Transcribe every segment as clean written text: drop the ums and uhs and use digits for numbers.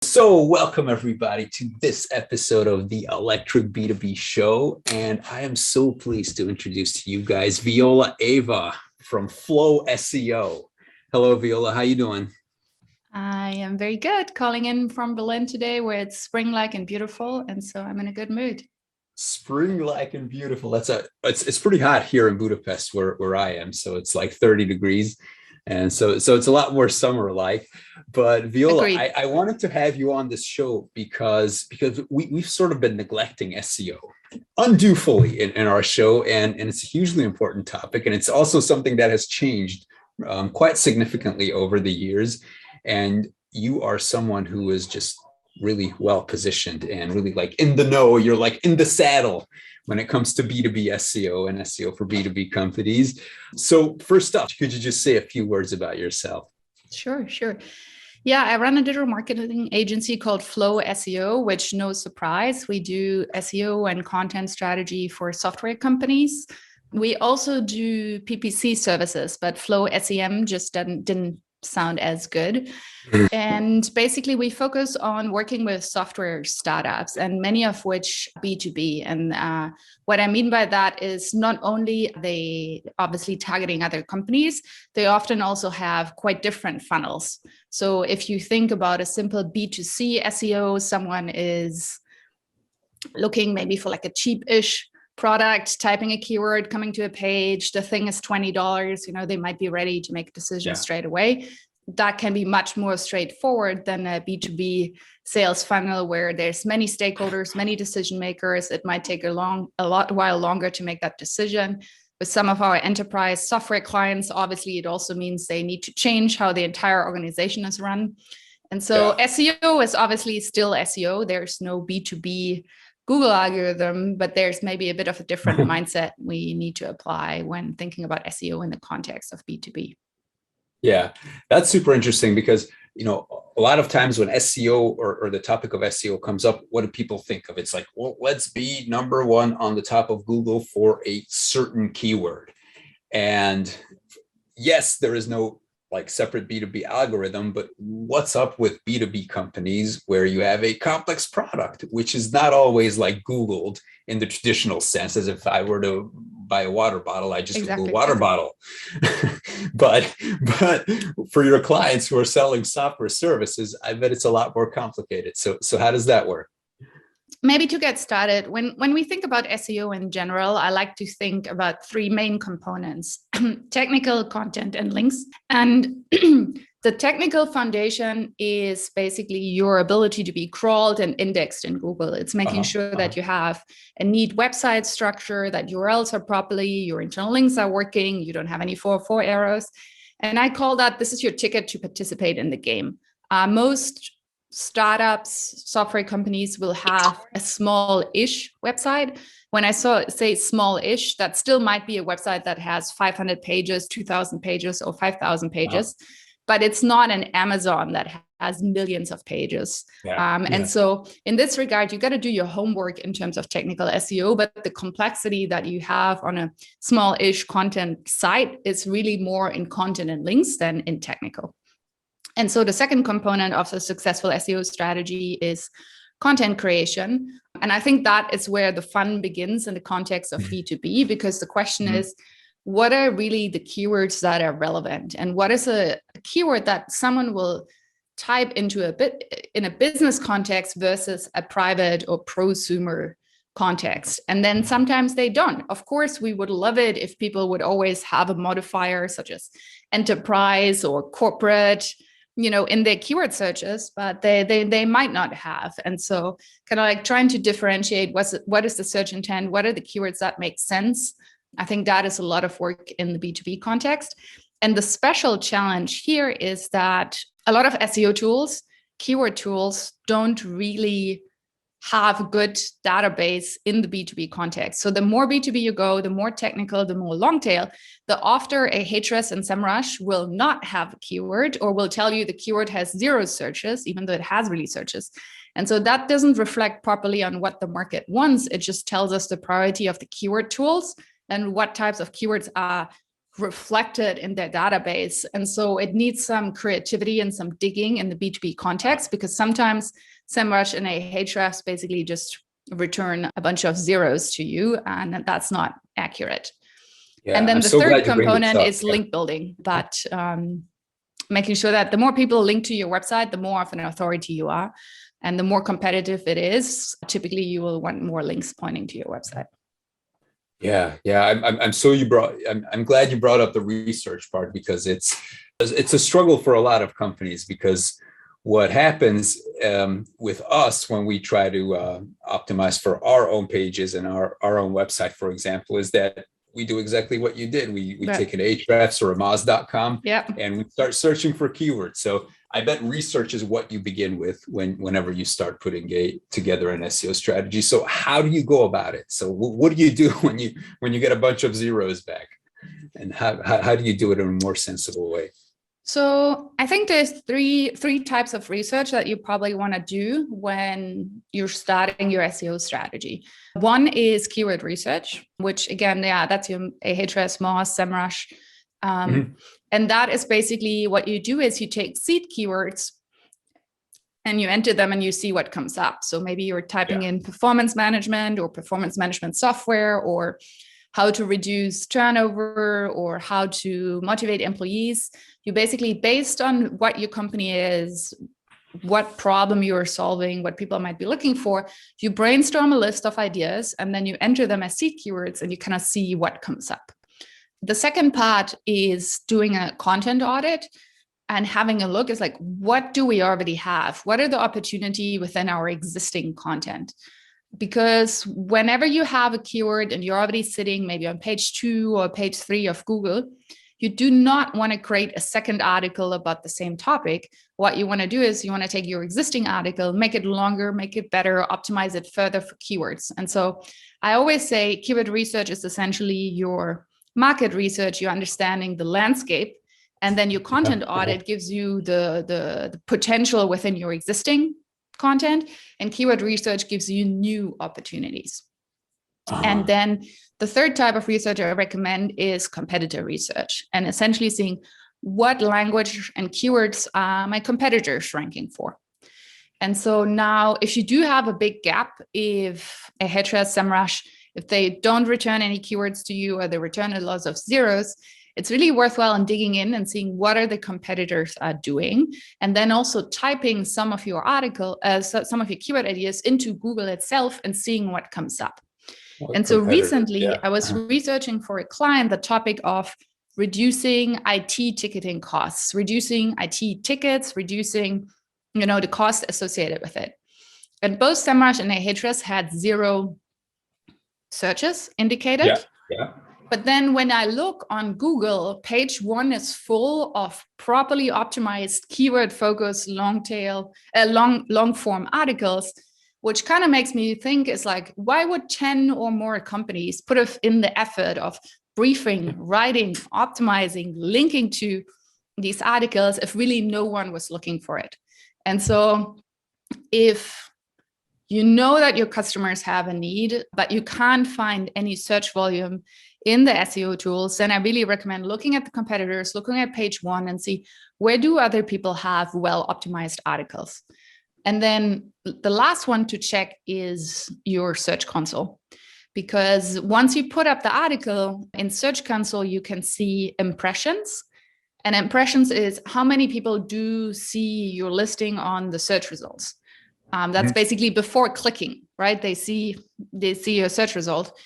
So, welcome everybody to this episode of the Electric B2B Show. And I am so pleased to introduce to you guys Viola Eva from Flow SEO. Hello, Viola. How you doing? I am very good. Calling in from Berlin today where it's spring-like and beautiful. And so I'm in a good mood. Spring-like and beautiful. It's pretty hot here in Budapest where I am. So it's like 30 degrees. And so it's a lot more summer-like. But Viola, I wanted to have you on this show because we've sort of been neglecting SEO unduly in our show, and it's a hugely important topic. And it's also something that has changed quite significantly over the years. And you are someone who is just really well positioned and really like in the know. You're like in the saddle when it comes to B2B SEO and SEO for B2B companies. So first up, could you just say a few words about yourself? Sure. Yeah, I run a digital marketing agency called Flow SEO, which, no surprise, we do SEO and content strategy for software companies. We also do PPC services, but Flow SEM just didn't sound as good. And basically, we focus on working with software startups, and many of which B2B. And what I mean by that is not only are they obviously targeting other companies, they often also have quite different funnels. So if you think about a simple B2C SEO, someone is looking maybe for like a cheap-ish product, typing a keyword, coming to a page, the thing is $20, they might be ready to make a decision straight away. That can be much more straightforward than a B2B sales funnel where there's many stakeholders, many decision makers. It might take a while longer to make that decision. With some of our enterprise software clients, obviously, it also means they need to change how the entire organization is run. And so SEO is obviously still SEO. There's no B2B Google algorithm, but there's maybe a bit of a different mindset we need to apply when thinking about SEO in the context of B2B. Yeah, that's super interesting because, a lot of times when SEO or the topic of SEO comes up, what do people think of? It's like, well, let's be number one on the top of Google for a certain keyword. And yes, there is no like separate B2B algorithm, but what's up with B2B companies where you have a complex product, which is not always like Googled in the traditional sense, as if I were to buy a water bottle, I just Google water bottle. but for your clients who are selling software services, I bet it's a lot more complicated. So how does that work? Maybe to get started, when we think about SEO in general, I like to think about three main components: technical, content, and links. And the technical foundation is basically your ability to be crawled and indexed in Google. It's making sure that you have a neat website structure, that URLs are properly, your internal links are working, you don't have any 404 errors. And I call that, this is your ticket to participate in the game. Most startups, software companies will have a small-ish website. When I say small-ish, that still might be a website that has 500 pages, 2,000 pages, or 5,000 pages, but it's not an Amazon that has millions of pages. And so in this regard, you got to do your homework in terms of technical SEO, but the complexity that you have on a small-ish content site is really more in content and links than in technical. And so the second component of the successful SEO strategy is content creation. And I think that is where the fun begins in the context of B2B, because the question is, what are really the keywords that are relevant? And what is a keyword that someone will type into in a business context versus a private or prosumer context? And then sometimes they don't. Of course, we would love it if people would always have a modifier such as enterprise or corporate, in their keyword searches, but they might not have. And so kind of like trying to differentiate what is the search intent, what are the keywords that make sense. I think that is a lot of work in the B2B context. And the special challenge here is that a lot of SEO tools, keyword tools, don't really have a good database in the B2B context. So the more B2B you go, the more technical, the more long tail, the often a Ahrefs and SEMrush will not have a keyword or will tell you the keyword has 0 searches, even though it has really searches. And so that doesn't reflect properly on what the market wants. It just tells us the priority of the keyword tools and what types of keywords are reflected in their database. And so it needs some creativity and some digging in the B2B context, because sometimes SEMrush and Ahrefs basically just return a bunch of zeros to you, and that's not accurate. Yeah, and then I'm the so third glad you bring this component up. is link building, that making sure that the more people link to your website, the more of an authority you are. And the more competitive it is, typically you will want more links pointing to your website. Yeah, I'm glad you brought up the research part, because it's a struggle for a lot of companies, because what happens with us when we try to optimize for our own pages and our own website, for example, is that we do exactly what you did. We take an Ahrefs or a Moz.com, and we start searching for keywords. So I bet research is what you begin with whenever you start putting together an SEO strategy. So how do you go about it? So what do you do when you get a bunch of zeros back, and how do you do it in a more sensible way? So I think there's three types of research that you probably want to do when you're starting your SEO strategy. One is keyword research, which again, that's your Ahrefs, Moz, SEMrush. And that is basically what you do is you take seed keywords and you enter them and you see what comes up. So maybe you're typing in performance management or performance management software, or how to reduce turnover, or how to motivate employees. You basically, based on what your company is, what problem you're solving, what people might be looking for, you brainstorm a list of ideas and then you enter them as seed keywords and you kind of see what comes up. The second part is doing a content audit and having a look is like, what do we already have? What are the opportunity within our existing content? Because whenever you have a keyword and you're already sitting maybe on page 2 or page 3 of Google, you do not want to create a second article about the same topic. What you want to do is you want to take your existing article, make it longer, make it better, optimize it further for keywords. And so I always say keyword research is essentially your market research, you're understanding the landscape, and then your content audit gives you the potential within your existing content, and keyword research gives you new opportunities. And then the third type of research I recommend is competitor research, and essentially seeing what language and keywords are my competitors ranking for. And so now, if you do have a big gap, if Ahrefs, SEMrush, if they don't return any keywords to you, or they return a lot of zeros, it's really worthwhile in digging in and seeing what are the competitors are doing, and then also typing some of your some of your keyword ideas into Google itself and seeing what comes up. And so recently I was researching for a client the topic of reducing IT ticketing costs, reducing IT tickets, reducing, the cost associated with it. And both SEMrush and Ahrefs had 0 searches indicated. But then when I look on Google, page 1 is full of properly optimized keyword focused long form articles, which kind of makes me think is like, why would 10 or more companies put in the effort of briefing, writing, optimizing, linking to these articles if really no one was looking for it? And so if you know that your customers have a need, but you can't find any search volume in the SEO tools, then I really recommend looking at the competitors, looking at page 1 and see where do other people have well-optimized articles. And then the last one to check is your Search Console. Because once you put up the article in Search Console, you can see impressions. And impressions is how many people do see your listing on the search results. That's basically before clicking, right? They see your search result.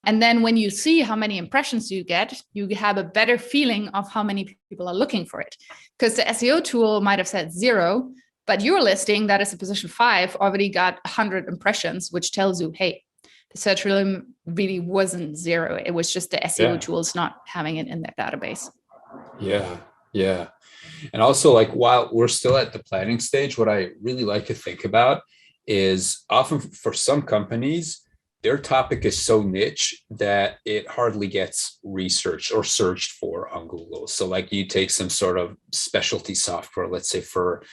And then when you see how many impressions you get, you have a better feeling of how many people are looking for it. Because the SEO tool might have said 0, but your listing that is a position 5 already got 100 impressions, which tells you, hey, the search really wasn't 0. It was just the SEO tools not having it in their database. Yeah. And also, like, while we're still at the planning stage, what I really like to think about is often for some companies, their topic is so niche that it hardly gets researched or searched for on Google. So like you take some sort of specialty software, let's say for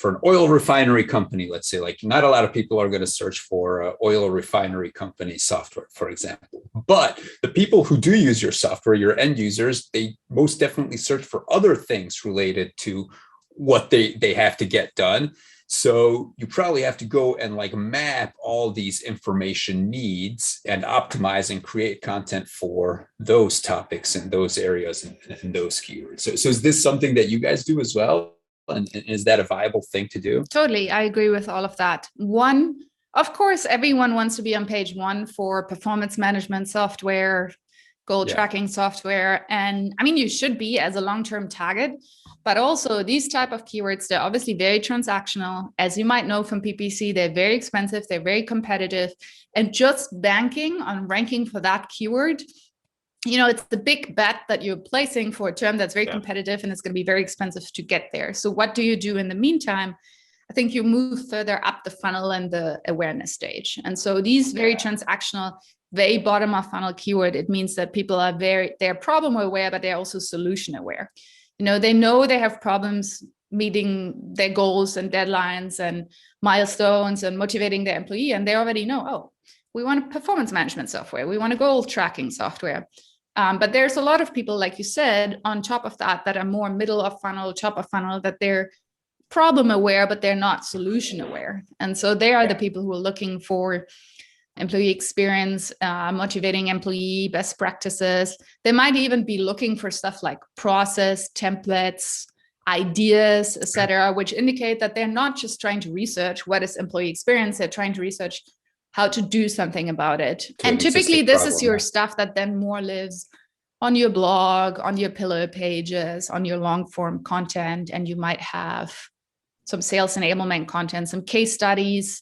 an oil refinery company, let's say, like not a lot of people are going to search for oil refinery company software, for example. But the people who do use your software, your end users, they most definitely search for other things related to what they have to get done. So you probably have to go and like map all these information needs and optimize and create content for those topics and those areas and those keywords. So is this something that you guys do as well? And is that a viable thing to do? Totally. I agree with all of that. One, of course, everyone wants to be on page one for performance management software, goal tracking software. And I mean, you should be as a long-term target, but also these type of keywords, they're obviously very transactional. As you might know from PPC, they're very expensive, they're very competitive. And just banking on ranking for that keyword, you know, it's the big bet that you're placing for a term that's very competitive and it's going to be very expensive to get there. So what do you do in the meantime? I think you move further up the funnel and the awareness stage. And so these very transactional, very bottom of funnel keyword, it means that people are they're problem aware, but they're also solution aware. You know they have problems meeting their goals and deadlines and milestones and motivating their employee. And they already know, oh, we want a performance management software. We want a goal tracking software. But there's a lot of people, like you said, on top of that are more middle of funnel, top of funnel, that they're problem aware, but they're not solution aware. And so they are the people who are looking for employee experience, motivating employee, best practices. They might even be looking for stuff like process, templates, ideas, etc., which indicate that they're not just trying to research what is employee experience, they're trying to research how to do something about it. And typically this is your stuff that then more lives on your blog, on your pillar pages, on your long form content, and you might have some sales enablement content, some case studies,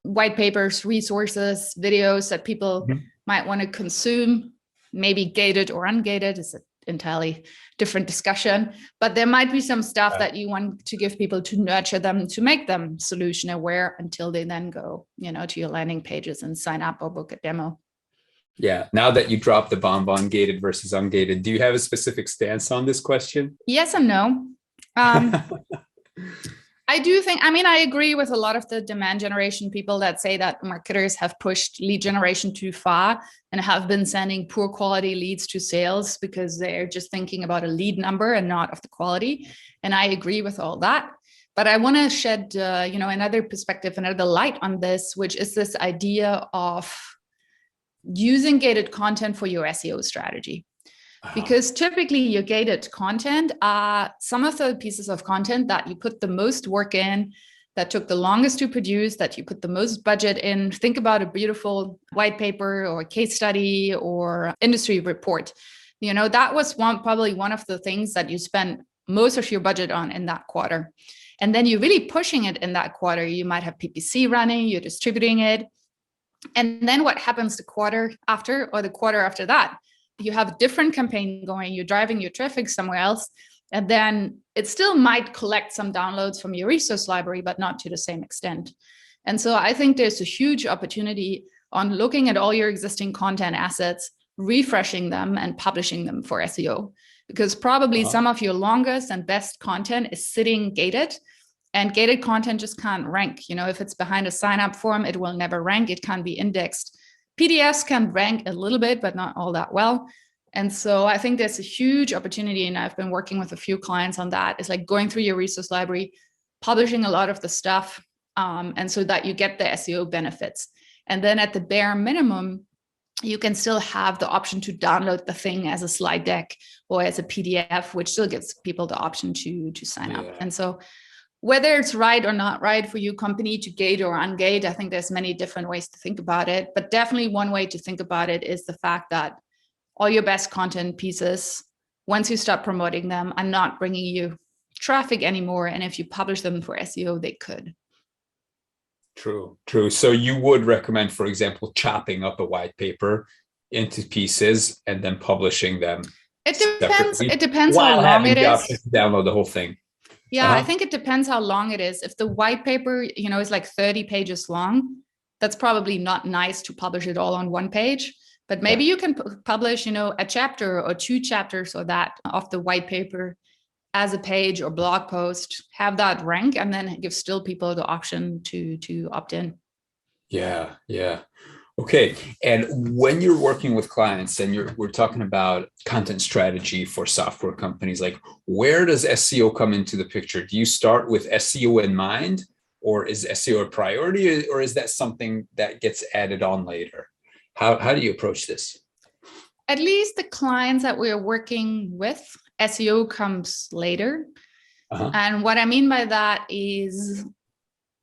white papers, resources, videos that people might want to consume, maybe gated or ungated is an entirely different discussion, but there might be some stuff that you want to give people to nurture them, to make them solution aware until they then go, you know, to your landing pages and sign up or book a demo. Yeah. Now that you dropped the bomb on gated versus ungated, do you have a specific stance on this question? Yes and no. I do think, I mean, I agree with a lot of the demand generation people that say that marketers have pushed lead generation too far and have been sending poor quality leads to sales because they're just thinking about a lead number and not of the quality. And I agree with all that. But I want to shed, you know, another perspective, another light on this, which is this idea of using gated content for your SEO strategy. Because typically your gated content are some of the pieces of content that you put the most work in, that took the longest to produce, that you put the most budget in. Think about a beautiful white paper or case study or industry report. You know, that was probably one of the things that you spent most of your budget on in that quarter. And then you're really pushing it in that quarter. You might have PPC running, you're distributing it. And then what happens the quarter after or the quarter after that? You have a different campaign going, you're driving your traffic somewhere else, and then it still might collect some downloads from your resource library, but not to the same extent. And so I think there's a huge opportunity on looking at all your existing content assets, refreshing them and publishing them for SEO, because probably some of your longest and best content is sitting gated, and gated content just can't rank. You know, if it's behind a sign up form, it will never rank. It can't be indexed. PDFs can rank a little bit, but not all that well. And so I think there's a huge opportunity, and I've been working with a few clients on that. It's like going through your resource library, publishing a lot of the stuff, and so that you get the SEO benefits. And then at the bare minimum, you can still have the option to download the thing as a slide deck or as a PDF, which still gives people the option to sign up. And so whether it's right or not right for your company to gate or ungate, I think there's many different ways to think about it. But definitely one way to think about it is the fact that all your best content pieces, once you start promoting them, are not bringing you traffic anymore. And if you publish them for SEO, they could. True. So you would recommend, for example, chopping up a white paper into pieces and then publishing them? It depends how long it is. To download the whole thing. Yeah, I think it depends how long it is. If the white paper, you know, is like 30 pages long, that's probably not nice to publish it all on one page, but maybe you can publish, a chapter or 2 chapters or that of the white paper as a page or blog post, have that rank, and then give still people the option to opt in. Yeah. Okay. And when you're working with clients and we're talking about content strategy for software companies, like where does SEO come into the picture? Do you start with SEO in mind, or is SEO a priority, or is that something that gets added on later? How do you approach this? At least the clients that we're working with, SEO comes later. And what I mean by that is,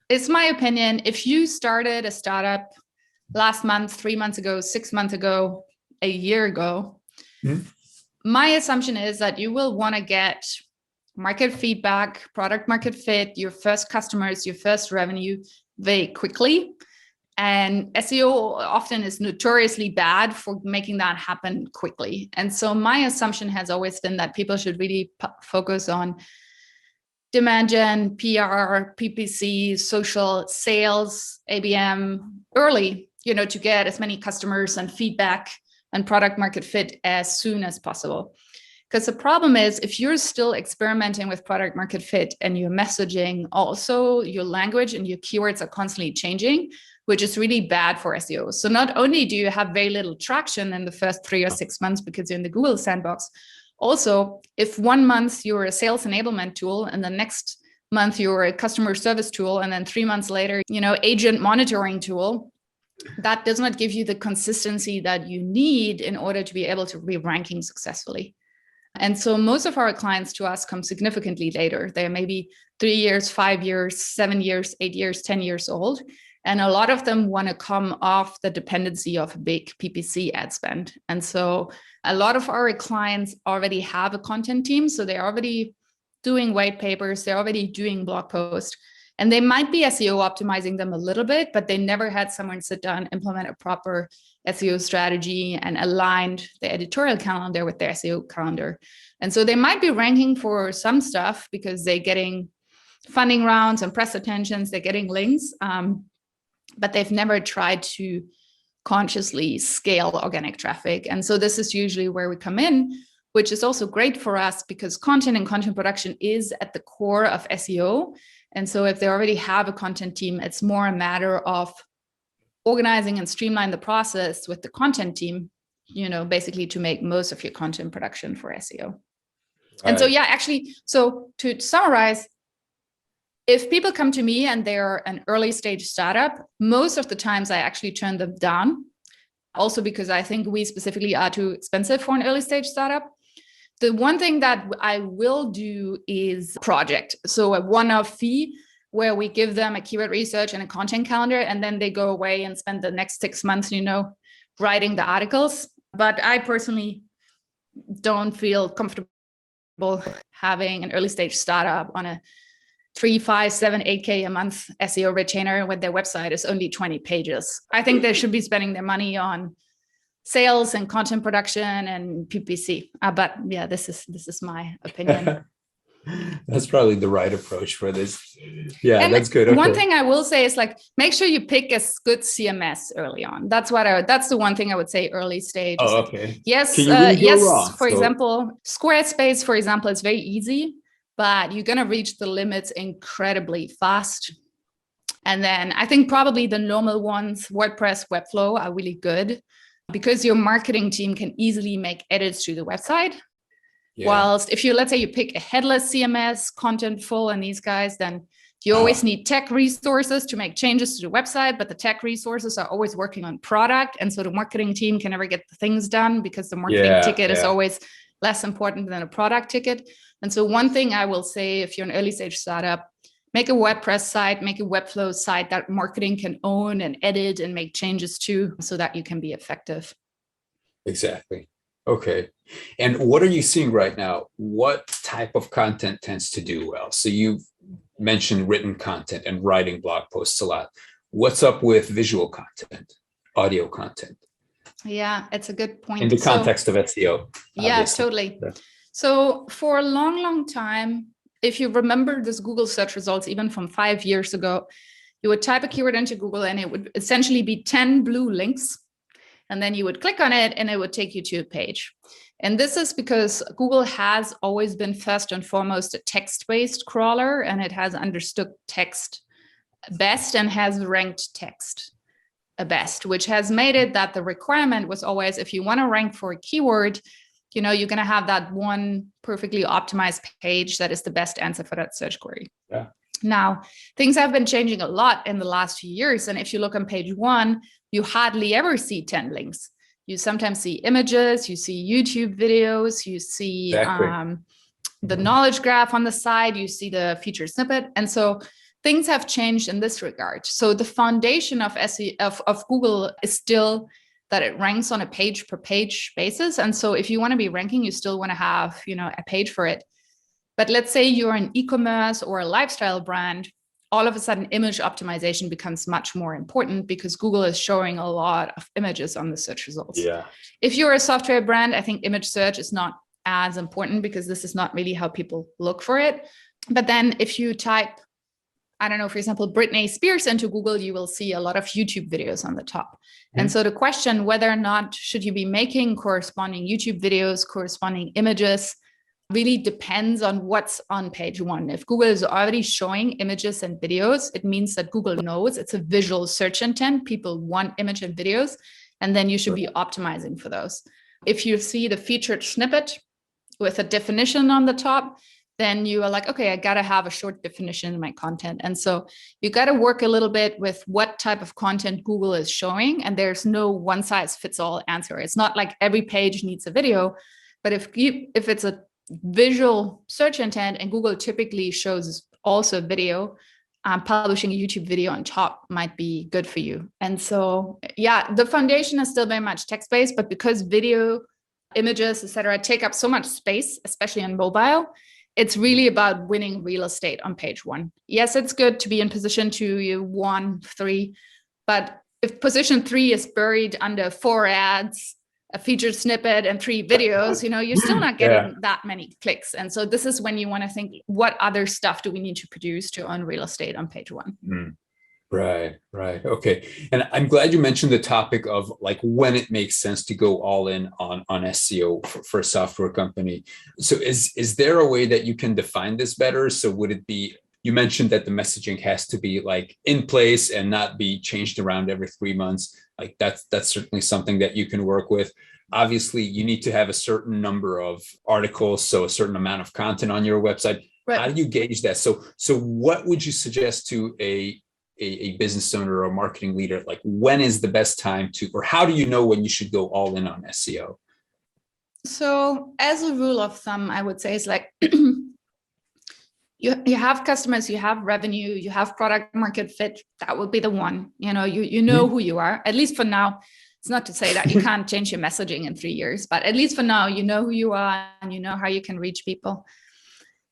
it's my opinion, if you started a startup last month, 3 months ago, 6 months ago, a year ago, my assumption is that you will want to get market feedback, product market fit, your first customers, your first revenue very quickly. And SEO often is notoriously bad for making that happen quickly. And so my assumption has always been that people should really focus on demand gen, PR, PPC, social, sales, ABM early, to get as many customers and feedback and product market fit as soon as possible. Because the problem is, if you're still experimenting with product market fit and your messaging, also your language and your keywords are constantly changing, which is really bad for SEO. So not only do you have very little traction in the first 3 or 6 months because you're in the Google sandbox, also, if 1 month you're a sales enablement tool and the next month you're a customer service tool, and then 3 months later, agent monitoring tool, that does not give you the consistency that you need in order to be able to be ranking successfully. And so most of our clients to us come significantly later. They're maybe 3 years, 5 years, 7 years, 8 years, 10 years old. And a lot of them want to come off the dependency of a big PPC ad spend. And so a lot of our clients already have a content team. So they're already doing white papers, they're already doing blog posts, and they might be SEO optimizing them a little bit, but they never had someone sit down, implement a proper SEO strategy and aligned the editorial calendar with their SEO calendar. And so they might be ranking for some stuff because they're getting funding rounds and press attentions, they're getting links, but they've never tried to consciously scale organic traffic. And so this is usually where we come in, which is also great for us because content and content production is at the core of SEO. And so if they already have a content team, it's more a matter of organizing and streamline the process with the content team, basically to make most of your content production for SEO. Right. And so, so to summarize, if people come to me and they're an early stage startup, most of the times I actually turn them down. Also because I think we specifically are too expensive for an early stage startup. The one thing that I will do is project. So a one-off fee where we give them a keyword research and a content calendar, and then they go away and spend the next 6 months, writing the articles. But I personally don't feel comfortable having an early stage startup on a 3, 5, 7, 8K a month SEO retainer when their website is only 20 pages. I think they should be spending their money on sales and content production and PPC. But yeah, this is my opinion. That's probably the right approach for this. Yeah, and that's good. Okay. One thing I will say is make sure you pick a good CMS early on. That's the one thing I would say early stage. Oh, okay. Yes, for example, Squarespace, for example, is very easy, but you're going to reach the limits incredibly fast. And then I think probably the normal ones, WordPress, Webflow, are really good because your marketing team can easily make edits to the website. Yeah. Whilst if let's say you pick a headless CMS, Contentful, and these guys, then you always need tech resources to make changes to the website, but the tech resources are always working on product. And so the marketing team can never get the things done because the marketing ticket is always less important than a product ticket. And so one thing I will say, if you're an early stage startup, make a WordPress site, make a Webflow site that marketing can own and edit and make changes to so that you can be effective. Exactly. Okay. And what are you seeing right now? What type of content tends to do well? So you've mentioned written content and writing blog posts a lot. What's up with visual content, audio content? Yeah, it's a good point. In the context of SEO. Yeah, totally. Yeah. So for a long, long time, if you remember this Google search results, even from 5 years ago, You would type a keyword into Google and it would essentially be 10 blue links. And then you would click on it and it would take you to a page. And this is because Google has always been first and foremost a text-based crawler, and it has understood text best and has ranked text best, which has made it that the requirement was always, if you want to rank for a keyword, you're going to have that one perfectly optimized page that is the best answer for that search query. Yeah. Now, things have been changing a lot in the last few years. And if you look on page 1, you hardly ever see 10 links. You sometimes see images, you see YouTube videos, you see the knowledge graph on the side, you see the featured snippet. And so things have changed in this regard. So the foundation of SEO of Google is still that it ranks on a page per page basis. And so if you want to be ranking, you still want to have, a page for it. But let's say you're an e-commerce or a lifestyle brand, all of a sudden image optimization becomes much more important because Google is showing a lot of images on the search results. Yeah. If you're a software brand, I think image search is not as important because this is not really how people look for it. But then if you type, I don't know, for example, Britney Spears into Google, you will see a lot of YouTube videos on the top. Mm-hmm. And so the question whether or not should you be making corresponding YouTube videos, corresponding images, really depends on what's on page 1. If Google is already showing images and videos, it means that Google knows it's a visual search intent. People want image and videos, and then you should be optimizing for those. If you see the featured snippet with a definition on the top, then you are like, okay, I got to have a short definition in my content. And so you got to work a little bit with what type of content Google is showing. And there's no one size fits all answer. It's not like every page needs a video, but if it's a visual search intent and Google typically shows also video, publishing a YouTube video on top might be good for you. And so, yeah, the foundation is still very much text-based, but because video, images, etc., take up so much space, especially on mobile, it's really about winning real estate on page 1. Yes, it's good to be in position 2, 1, 3, but if position 3 is buried under 4 ads, a featured snippet and 3 videos, you're still not getting that many clicks. And so this is when you want to think, what other stuff do we need to produce to earn real estate on page 1? Mm. Right. Okay. And I'm glad you mentioned the topic of like when it makes sense to go all in on SEO for a software company. So is there a way that you can define this better? So would it be, you mentioned that the messaging has to be like in place and not be changed around every 3 months. Like that's certainly something that you can work with. Obviously, you need to have a certain number of articles, so a certain amount of content on your website. Right. How do you gauge that? So what would you suggest to a business owner or a marketing leader? Like when is the best time to, or how do you know when you should go all in on SEO? So as a rule of thumb, I would say it's like, you have customers, you have revenue, you have product market fit. That would be the one. You know who you are, at least for now. It's not to say that you can't change your messaging in 3 years, but at least for now, you know who you are and you know how you can reach people.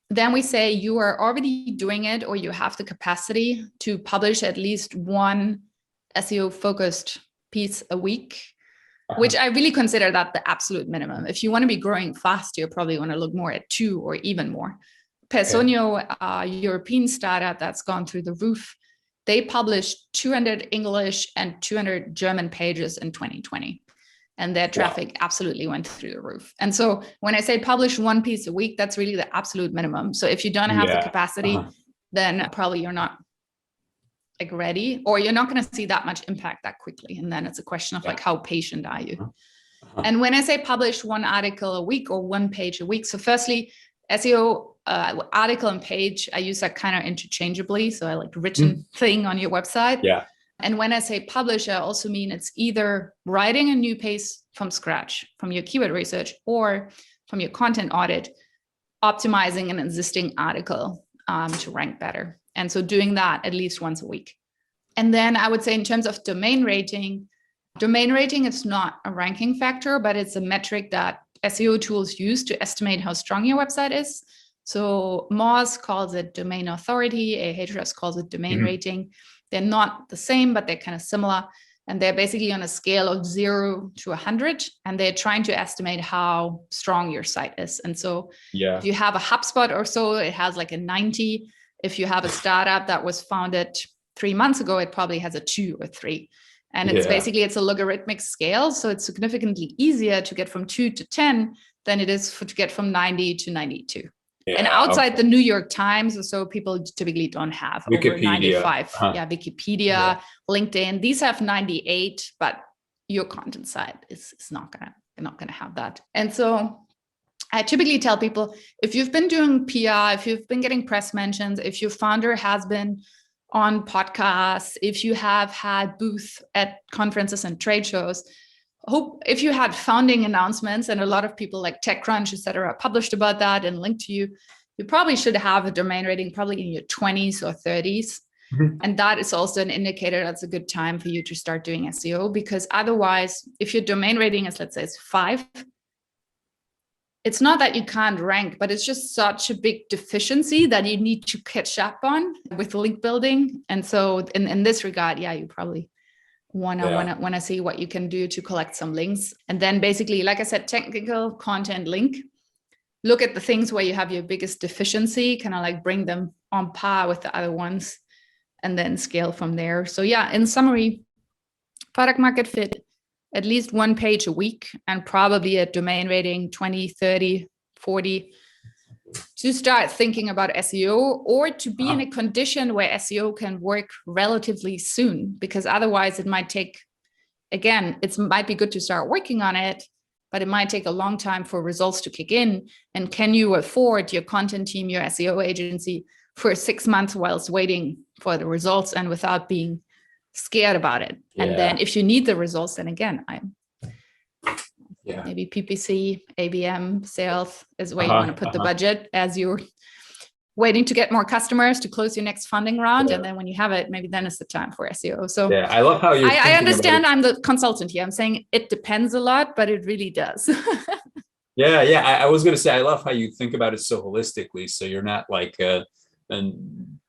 Then we say you are already doing it, or you have the capacity to publish at least one SEO focused piece a week, which I really consider that the absolute minimum. If you want to be growing fast, you probably want to look more at 2 or even more. Personio, a European startup that's gone through the roof, they published 200 English and 200 German pages in 2020. And their traffic absolutely went through the roof. And so when I say publish one piece a week, that's really the absolute minimum. So if you don't have the capacity, then probably you're not like ready, or you're not going to see that much impact that quickly. And then it's a question of like, how patient are you? And when I say publish one article a week or one page a week, so firstly, SEO article and page, I use that kind of interchangeably. So I like written thing on your website. Yeah. And when I say publish, I also mean it's either writing a new piece from scratch, from your keyword research, or from your content audit, optimizing an existing article to rank better. And so doing that at least once a week. And then I would say in terms of domain rating is not a ranking factor, but it's a metric that SEO tools use to estimate how strong your website is. So Moz calls it domain authority, Ahrefs calls it domain rating. They're not the same, but they're kind of similar. And they're basically on a scale of 0 to 100. And they're trying to estimate how strong your site is. And so if you have a HubSpot or so, it has like a 90. If you have a startup that was founded 3 months ago, it probably has a 2 or 3. And it's basically, it's a logarithmic scale. So it's significantly easier to get from 2 to 10 than it is to get from 90 to 92. And outside the New York Times or so, people typically don't have over 95. Wikipedia, LinkedIn, these have 98, but your content site is not gonna have that. And so I typically tell people, if you've been doing PR, if you've been getting press mentions, if your founder has been on podcasts, if you have had booths at conferences and trade shows, if you had founding announcements, and a lot of people like TechCrunch, etc., published about that and linked to you, you probably should have a domain rating probably in your 20s or 30s. And that is also an indicator that's a good time for you to start doing SEO, because otherwise, if your domain rating is, let's say, it's 5, it's not that you can't rank, but it's just such a big deficiency that you need to catch up on with link building. And so in this regard, you probably wanna see what you can do to collect some links. And then basically, like I said, technical content link, look at the things where you have your biggest deficiency, kind of like bring them on par with the other ones, and then scale from there. So in summary, product market fit, at least 1 page a week, and probably a domain rating 20, 30, 40, to start thinking about SEO, or to be in a condition where SEO can work relatively soon, because otherwise it might take, again, it might be good to start working on it, but it might take a long time for results to kick in. And can you afford your content team, your SEO agency for 6 months whilst waiting for the results and without being scared about it? And then if you need the results, then again, maybe PPC, ABM, sales is where you want to put the budget as you're waiting to get more customers to close your next funding round. And then when you have it, maybe then is the time for SEO. So I love how I understand I'm the consultant here. I'm saying it depends a lot, but it really does. I was going to say, I love how you think about it so holistically. So you're not like an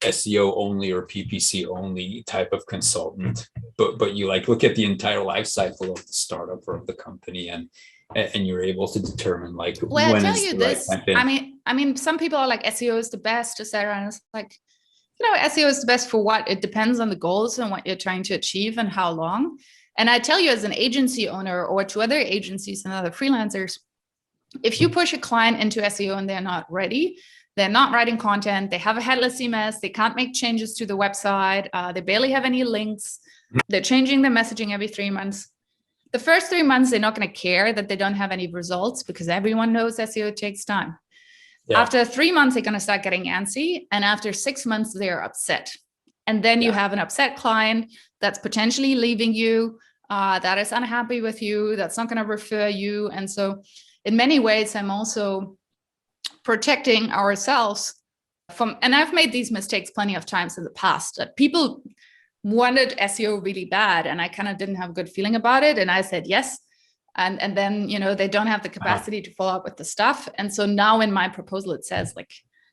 SEO only or PPC only type of consultant, but you like look at the entire life cycle of the startup or of the company, and you're able to determine like when I tell is you the this. right time. I mean, some people are like, SEO is the best, etc. And it's like, SEO is the best for what? It depends on the goals and what you're trying to achieve and how long. And I tell you, as an agency owner or to other agencies and other freelancers, if you push a client into SEO and they're not ready, they're not writing content, they have a headless CMS, they can't make changes to the website, they barely have any links, they're changing their messaging every 3 months. The first 3 months, they're not going to care that they don't have any results, because everyone knows SEO takes time. After 3 months, they're going to start getting antsy. And after 6 months, they're upset. And then you have an upset client that's potentially leaving you, that is unhappy with you, that's not going to refer you. And so in many ways, I'm also protecting ourselves from, and I've made these mistakes plenty of times in the past, that people wanted SEO really bad and I kind of didn't have a good feeling about it. And I said yes. And then, they don't have the capacity to follow up with the stuff. And so now in my proposal, it says like,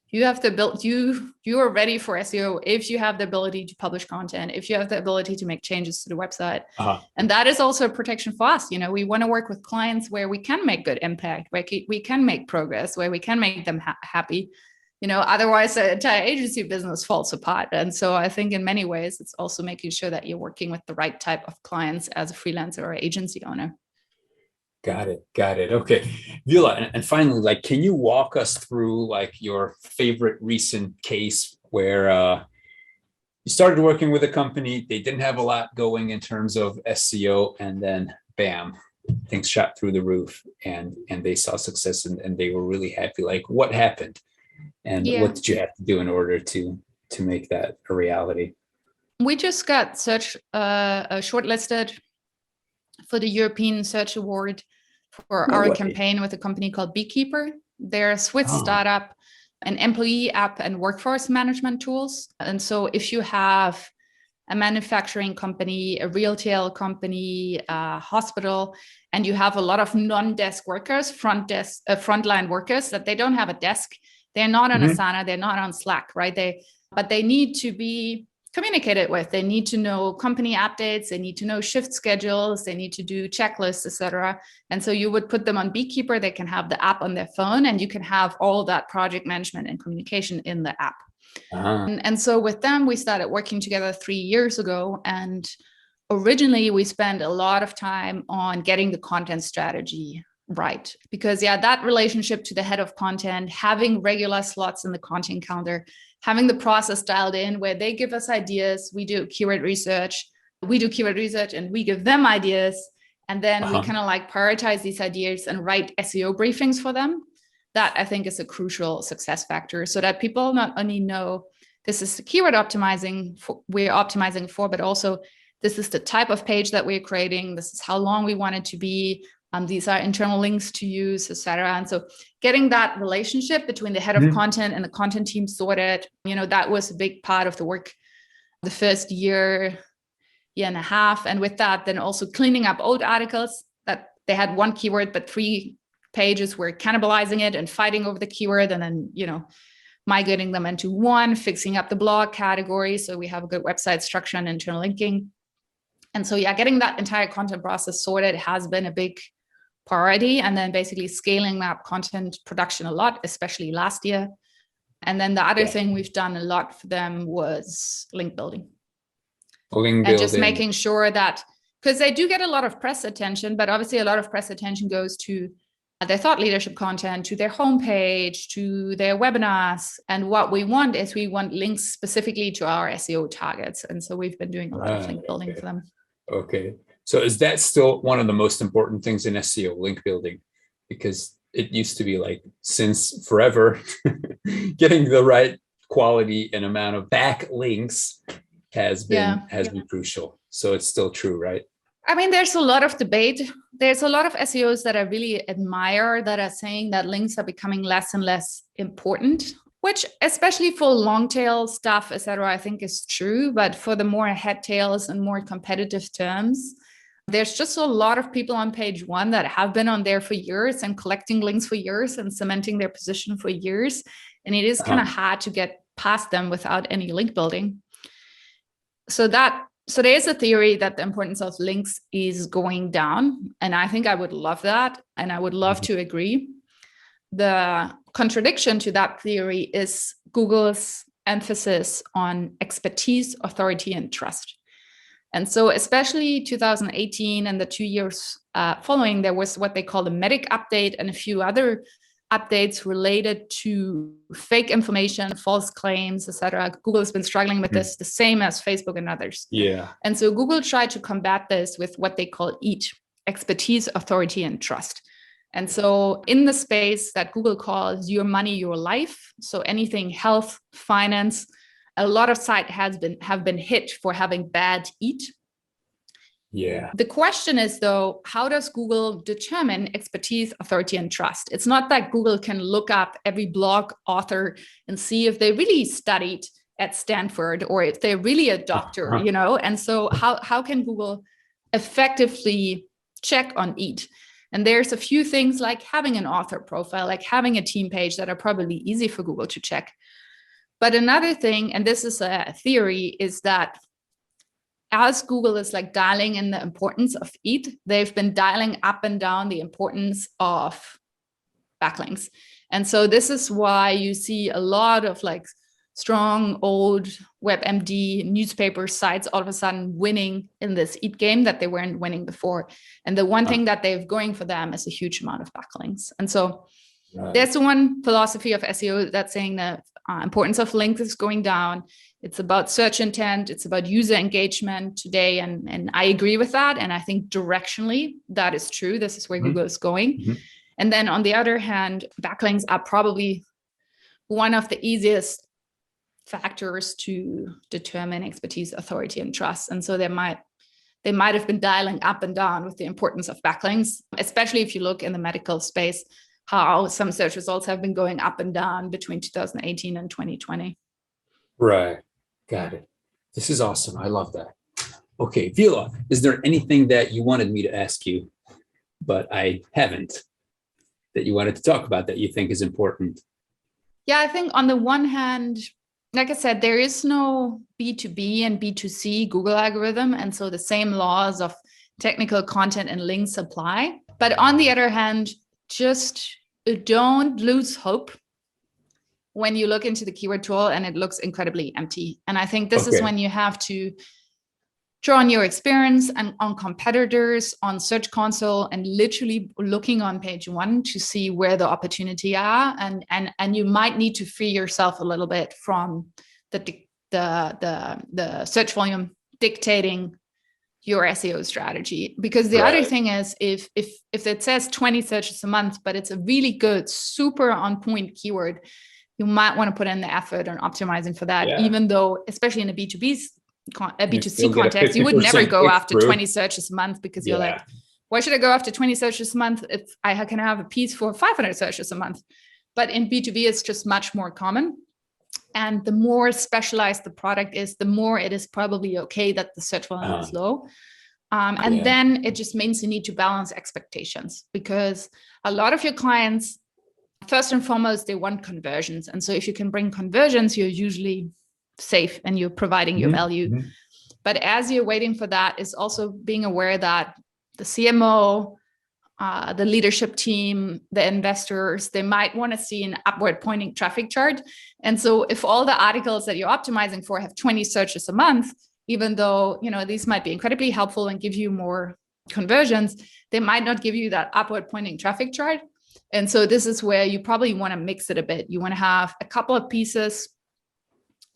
you have to build, you are ready for SEO if you have the ability to publish content, if you have the ability to make changes to the website. And that is also a protection for us. We want to work with clients where we can make good impact, where we can make progress, where we can make them happy. Otherwise the entire agency business falls apart. And so I think in many ways, it's also making sure that you're working with the right type of clients as a freelancer or agency owner. Got it. Okay. Viola, and finally, like, can you walk us through like your favorite recent case where you started working with a company, they didn't have a lot going in terms of SEO, and then bam, things shot through the roof and they saw success and they were really happy. Like, what happened? And what did you have to do in order to make that a reality? We just got shortlisted for the European Search Award for our campaign with a company called Beekeeper. They're a Swiss startup, an employee app and workforce management tools. And so if you have a manufacturing company, a retail company, a hospital, and you have a lot of non-desk workers, frontline workers, that they don't have a desk, they're not on Asana, they're not on Slack, right? But they need to be communicated with. They need to know company updates, they need to know shift schedules, they need to do checklists, etc. And so you would put them on Beekeeper, they can have the app on their phone, and you can have all that project management and communication in the app. And so with them, we started working together 3 years ago. And originally, we spent a lot of time on getting the content strategy right. Because, that relationship to the head of content, having regular slots in the content calendar, having the process dialed in where they give us ideas, we do keyword research, and we give them ideas. And then we kind of like prioritize these ideas and write SEO briefings for them. That I think is a crucial success factor, so that people not only know this is the keyword we're optimizing for, but also this is the type of page that we're creating. This is how long we want it to be. These are internal links to use, etc. And so getting that relationship between the head of content and the content team sorted, that was a big part of the work the first year and a half. And with that, then also cleaning up old articles that they had one keyword, but 3 pages were cannibalizing it and fighting over the keyword, and then, migrating them into one, fixing up the blog category so we have a good website structure and internal linking. And so, getting that entire content process sorted has been a big priority. And then basically scaling up content production a lot, especially last year. And then the other thing we've done a lot for them was link building. And just making sure that, because they do get a lot of press attention, but obviously a lot of press attention goes to their thought leadership content, to their homepage, to their webinars. And what we want is links specifically to our SEO targets. And so we've been doing a lot of link building for them. Okay. So is that still one of the most important things in SEO, link building? Because it used to be like, since forever, getting the right quality and amount of backlinks has been crucial. So it's still true, right? I mean, there's a lot of debate. There's a lot of SEOs that I really admire that are saying that links are becoming less and less important, which especially for long tail stuff, etc., I think is true. But for the more head tails and more competitive terms, there's just a lot of people on page one that have been on there for years and collecting links for years and cementing their position for years. And it is kind of hard to get past them without any link building. So there's a theory that the importance of links is going down. And I think I would love that. And I would love to agree. The contradiction to that theory is Google's emphasis on expertise, authority, and trust. And so especially 2018 and the 2 years following, there was what they call the MEDIC update and a few other updates related to fake information, false claims, etc. Google has been struggling with this, the same as Facebook and others. Yeah. And so Google tried to combat this with what they call EAT, expertise, authority, and trust. And so in the space that Google calls your money, your life, so anything health, finance, a lot of sites have been hit for having bad EAT. Yeah. The question is, though, how does Google determine expertise, authority, and trust? It's not that Google can look up every blog author and see if they really studied at Stanford or if they're really a doctor, And so how can Google effectively check on EAT? And there's a few things like having an author profile, like having a team page that are probably easy for Google to check. But another thing, and this is a theory, is that as Google is like dialing in the importance of EAT, they've been dialing up and down the importance of backlinks. And so this is why you see a lot of like strong old WebMD newspaper sites all of a sudden winning in this EAT game that they weren't winning before. And the one thing that they've going for them is a huge amount of backlinks. And so there's the one philosophy of SEO that's saying that importance of links is going down. It's about search intent. It's about user engagement today. And I agree with that. And I think directionally that is true. This is where Google is going. And then on the other hand, backlinks are probably one of the easiest factors to determine expertise, authority, and trust. And so they might have been dialing up and down with the importance of backlinks, especially if you look in the medical space, how some search results have been going up and down between 2018 and 2020. Right. Got it. This is awesome. I love that. Okay, Viola, is there anything that you wanted me to ask you, but I haven't, that you wanted to talk about that you think is important? Yeah, I think on the one hand, like I said, there is no B2B and B2C Google algorithm. And so the same laws of technical content and links apply. But on the other hand, just don't lose hope when you look into the keyword tool and it looks incredibly empty. And I think this is when you have to draw on your experience and on competitors, on Search Console, and literally looking on page 1 to see where the opportunity are. And you might need to free yourself a little bit from the search volume dictating your SEO strategy. Because the other thing is, if it says 20 searches a month, but it's a really good, super on point keyword, you might want to put in the effort on optimizing for that, even though, especially in a B2C context, you would never go after 20 searches a month, because you're like, why should I go after 20 searches a month if I can have a piece for 500 searches a month? But in B2B, it's just much more common. And the more specialized the product is, the more it is probably okay that the search volume is low. And then it just means you need to balance expectations, because a lot of your clients, first and foremost, they want conversions. And so if you can bring conversions, you're usually safe and you're providing your value. But as you're waiting for that, is also being aware that the CMO, the leadership team, the investors, they might want to see an upward pointing traffic chart. And so if all the articles that you're optimizing for have 20 searches a month, even though, you know, these might be incredibly helpful and give you more conversions, they might not give you that upward pointing traffic chart. And so this is where you probably want to mix it a bit. You want to have a couple of pieces,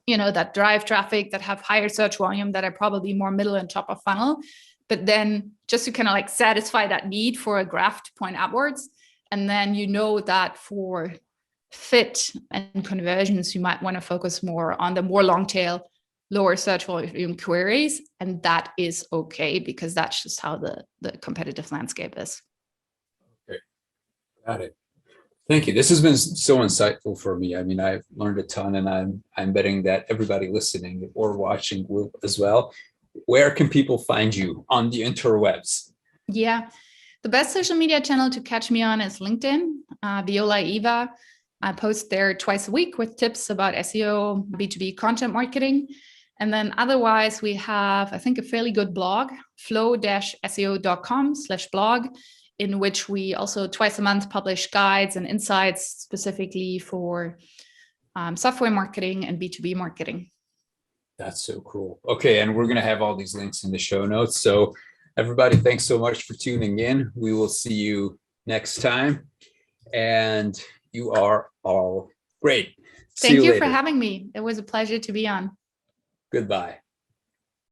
you know, that drive traffic, that have higher search volume, that are probably more middle and top of funnel. But then just to kind of like satisfy that need for a graph to point upwards. And then you know that for fit and conversions, you might want to focus more on the more long tail, lower search volume queries. And that is okay, because that's just how the competitive landscape is. Okay, got it. Thank you. This has been so insightful for me. I mean, I've learned a ton, and I'm betting that everybody listening or watching will as well. Where can people find you on the interwebs? Yeah, the best social media channel to catch me on is LinkedIn, Viola Eva. I post there twice a week with tips about SEO, B2B content marketing. And then otherwise, we have, I think, a fairly good blog, flow-seo.com/blog, in which we also twice a month publish guides and insights specifically for software marketing and B2B marketing. That's so cool. Okay, and we're going to have all these links in the show notes. So everybody, thanks so much for tuning in. We will see you next time. And you are all great. Thank you for having me. It was a pleasure to be on. Goodbye.